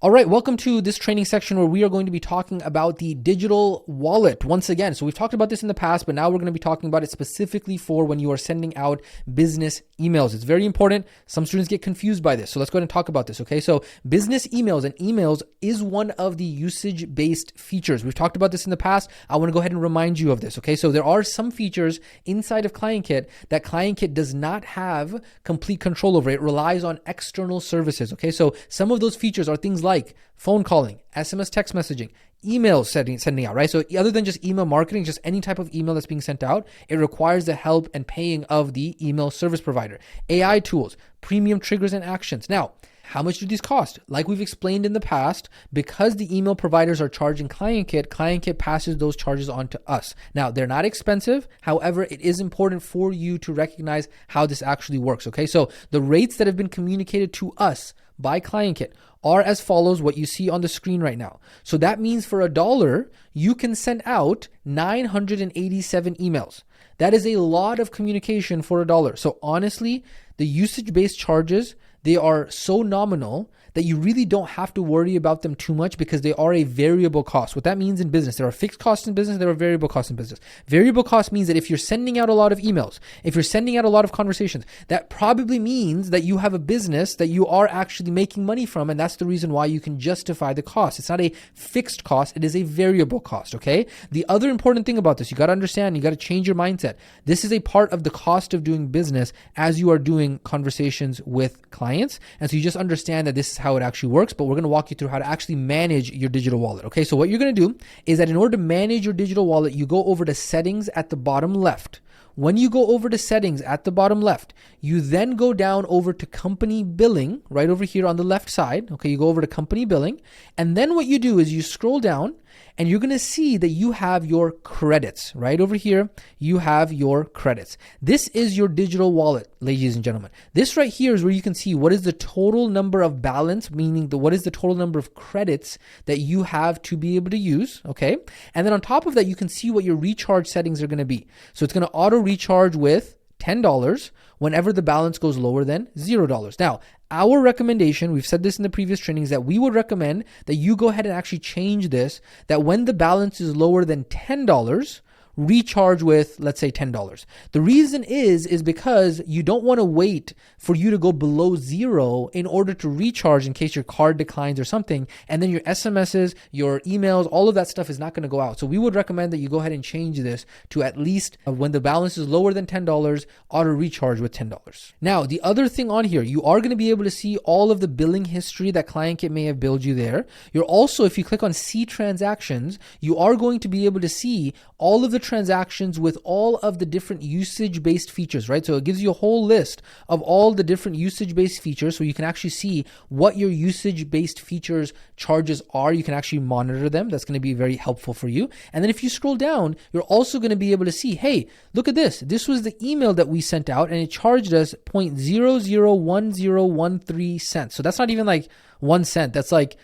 All right, welcome to this training section where we are going to be talking about the digital wallet once again. So we've talked about this in the past, but now we're going to be talking about it specifically for when you are sending out business emails. It's very important. Some students get confused by this. So let's go ahead and talk about this, okay? So business emails and emails is one of the usage-based features. We've talked about this in the past. I want to go ahead and remind you of this, okay? So there are some features inside of ClientKit that ClientKit does not have complete control over. It relies on external services, okay? So some of those features are things like phone calling, SMS text messaging, email sending out, right? So other than just email marketing, just any type of email that's being sent out, it requires the help and paying of the email service provider. AI tools, premium triggers and actions. Now, how much do these cost? Like we've explained in the past, because the email providers are charging ClientKit, ClientKit passes those charges on to us. Now, they're not expensive. However, it is important for you to recognize how this actually works, okay? So the rates that have been communicated to us by ClientKit are as follows, what you see on the screen right now. So that means for $1, you can send out 987 emails. That is a lot of communication for $1. So honestly, the usage-based charges, they are so nominal that you really don't have to worry about them too much because they are a variable cost. What that means in business, there are fixed costs in business, there are variable costs in business. Variable cost means that if you're sending out a lot of emails, if you're sending out a lot of conversations, that probably means that you have a business that you are actually making money from, and that's the reason why you can justify the cost. It's not a fixed cost, it is a variable cost, okay? The other important thing about this, you got to understand, you got to change your mindset. This is a part of the cost of doing business as you are doing conversations with clients. And so you just understand that this is how it actually works, but we're going to walk you through how to actually manage your digital wallet. Okay, so what you're going to do is that in order to manage your digital wallet, you go over to settings at the bottom left. When you go over to settings at the bottom left, you then go down over to company billing right over here on the left side. Okay, you go over to company billing. And then what you do is you scroll down and you're going to see that you have your credits right over here. You have your credits. This is your digital wallet, ladies and gentlemen. This right here is where you can see what is the total number of balance, meaning what is the total number of credits that you have to be able to use. Okay. And then on top of that, you can see what your recharge settings are going to be. So it's going to auto recharge with $10 whenever the balance goes lower than $0. Now, our recommendation, we've said this in the previous trainings, that we would recommend that you go ahead and actually change this, that when the balance is lower than $10, recharge with, let's say, $10. The reason is because you don't want to wait for you to go below zero in order to recharge in case your card declines or something. And then your SMSs, your emails, all of that stuff is not going to go out. So we would recommend that you go ahead and change this to at least when the balance is lower than $10, auto recharge with $10. Now, the other thing on here, you are going to be able to see all of the billing history that ClientKit may have billed you there. You're also, if you click on see transactions, you are going to be able to see all of the transactions with all of the different usage-based features, right? So it gives you a whole list of all the different usage-based features, so you can actually see what your usage-based features charges are. You can actually monitor them. That's going to be very helpful for you. And then if you scroll down, you're also going to be able to see, hey, look at this. This was the email that we sent out and it charged us 0.001013 cents. So that's not even like 1 cent. That's like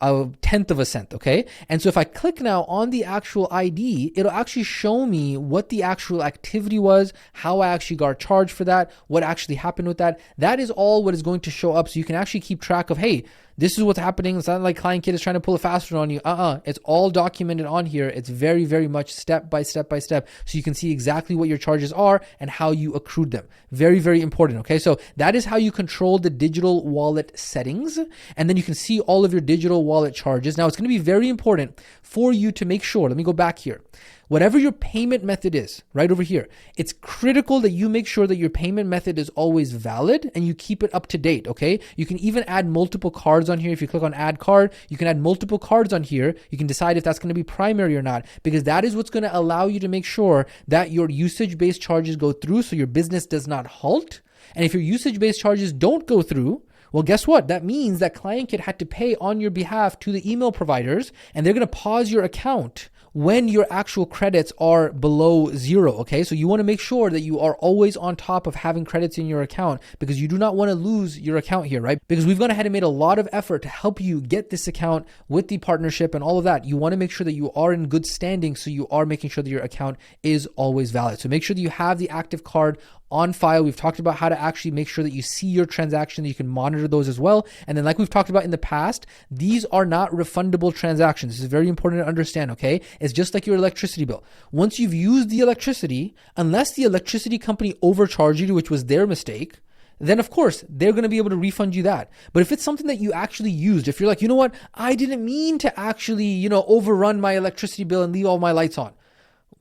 a tenth of a cent, okay? And so if I click now on the actual ID, it'll actually show me what the actual activity was, how I actually got charged for that, what actually happened with that. That is all what is going to show up, so you can actually keep track of, hey, this is what's happening. It's not like ClientKit is trying to pull a fast one on you. It's all documented on here. It's very, very much step by step by step. So you can see exactly what your charges are and how you accrued them. Very, very important. Okay. So that is how you control the digital wallet settings. And then you can see all of your digital wallet charges. Now it's going to be very important for you to make sure. Let me go back here. Whatever your payment method is, right over here, it's critical that you make sure that your payment method is always valid and you keep it up to date, okay? You can even add multiple cards on here. If you click on add card, you can add multiple cards on here. You can decide if that's going to be primary or not, because that is what's going to allow you to make sure that your usage-based charges go through so your business does not halt. And if your usage-based charges don't go through, well, guess what? That means that ClientKit had to pay on your behalf to the email providers, and they're going to pause your account when your actual credits are below zero, okay? So you want to make sure that you are always on top of having credits in your account, because you do not want to lose your account here, right? Because we've gone ahead and made a lot of effort to help you get this account with the partnership and all of that. You want to make sure that you are in good standing, so you are making sure that your account is always valid. So make sure that you have the active card on file. We've talked about how to actually make sure that you see your transactions. You can monitor those as well. And then like we've talked about in the past, these are not refundable transactions. This is very important to understand, okay? It's just like your electricity bill. Once you've used the electricity, unless the electricity company overcharged you, which was their mistake, then of course they're going to be able to refund you that. But if it's something that you actually used, if you're like, you know what, I didn't mean to actually, overrun my electricity bill and leave all my lights on,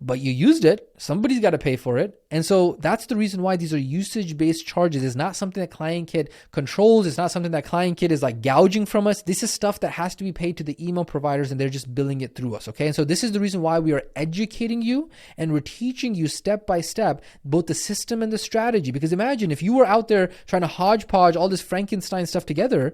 but you used it, somebody's got to pay for it. And so that's the reason why these are usage-based charges. It's not something that ClientKit controls. It's not something that ClientKit is like gouging from us. This is stuff that has to be paid to the email providers and they're just billing it through us, okay? And so this is the reason why we are educating you and we're teaching you step by step, both the system and the strategy. Because imagine if you were out there trying to hodgepodge all this Frankenstein stuff together,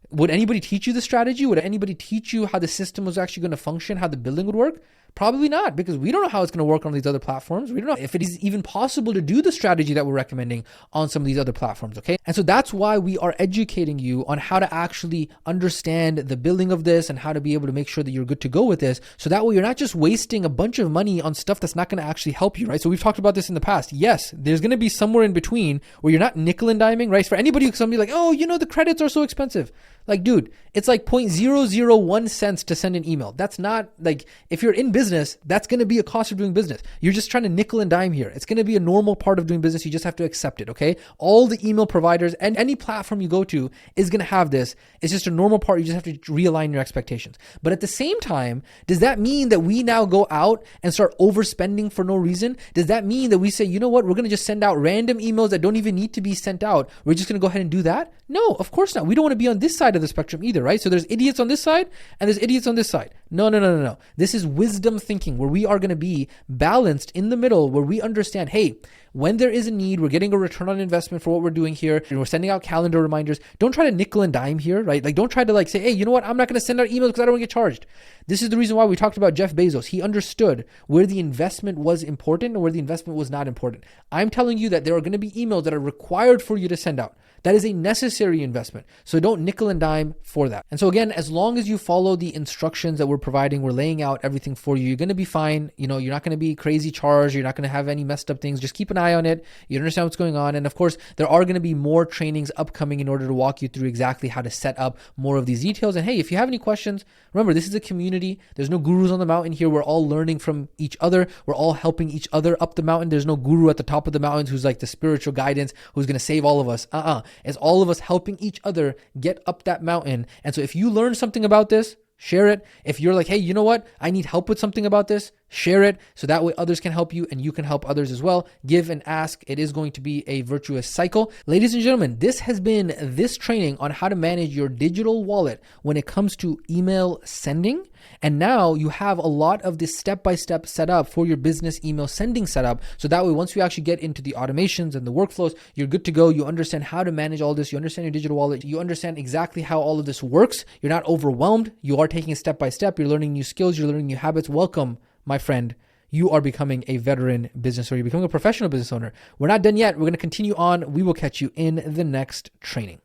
would anybody teach you the strategy? Would anybody teach you how the system was actually going to function, how the billing would work? Probably not, because we don't know how it's going to work on these other platforms. We don't know if it is even possible to do the strategy that we're recommending on some of these other platforms, okay? And so that's why we are educating you on how to actually understand the billing of this and how to be able to make sure that you're good to go with this. So that way you're not just wasting a bunch of money on stuff that's not going to actually help you, right? So we've talked about this in the past. Yes, there's going to be somewhere in between where you're not nickel and diming, right? For anybody who's somebody like, oh, the credits are so expensive. Like, dude, it's like 0.001 cents to send an email. That's not like, if you're in business, that's going to be a cost of doing business. You're just trying to nickel and dime here. It's going to be a normal part of doing business. You just have to accept it, okay? All the email providers and any platform you go to is going to have this. It's just a normal part. You just have to realign your expectations. But at the same time, does that mean that we now go out and start overspending for no reason? Does that mean that we say, you know what, we're going to just send out random emails that don't even need to be sent out? We're just going to go ahead and do that? No, of course not. We don't want to be on this side of the spectrum either, right? So there's idiots on this side and there's idiots on this side. No. This is wisdom thinking where we are going to be balanced in the middle, where we understand, hey, when there is a need, we're getting a return on investment for what we're doing here, and we're sending out calendar reminders. Don't try to nickel and dime here, right? Like, don't try to say, hey, you know what? I'm not going to send out emails because I don't want to get charged. This is the reason why we talked about Jeff Bezos. He understood where the investment was important and where the investment was not important. I'm telling you that there are going to be emails that are required for you to send out. That is a necessary investment. So don't nickel and dime for that. And so again, as long as you follow the instructions that we're providing, we're laying out everything for you, you're going to be fine. You're not going to be crazy charged. You're not going to have any messed up things. Just keep an eye on it. You understand what's going on. And of course, there are going to be more trainings upcoming in order to walk you through exactly how to set up more of these details. And hey, if you have any questions, remember, this is a community. There's no gurus on the mountain here. We're all learning from each other. We're all helping each other up the mountain. There's no guru at the top of the mountains who's like the spiritual guidance who's going to save all of us. It's all of us helping each other get up that mountain. And so if you learn something about this, share it. If you're like, hey, you know what? I need help with something about this, share it. So that way others can help you and you can help others as well. Give and ask. It is going to be a virtuous cycle. Ladies and gentlemen, this has been this training on how to manage your digital wallet when it comes to email sending. And now you have a lot of this step-by-step setup for your business email sending setup. So that way, once you actually get into the automations and the workflows, you're good to go. You understand how to manage all this. You understand your digital wallet. You understand exactly how all of this works. You're not overwhelmed. You are taking it step by step. You're learning new skills. You're learning new habits. Welcome, my friend. You are becoming a veteran business owner. You're becoming a professional business owner. We're not done yet. We're going to continue on. We will catch you in the next training.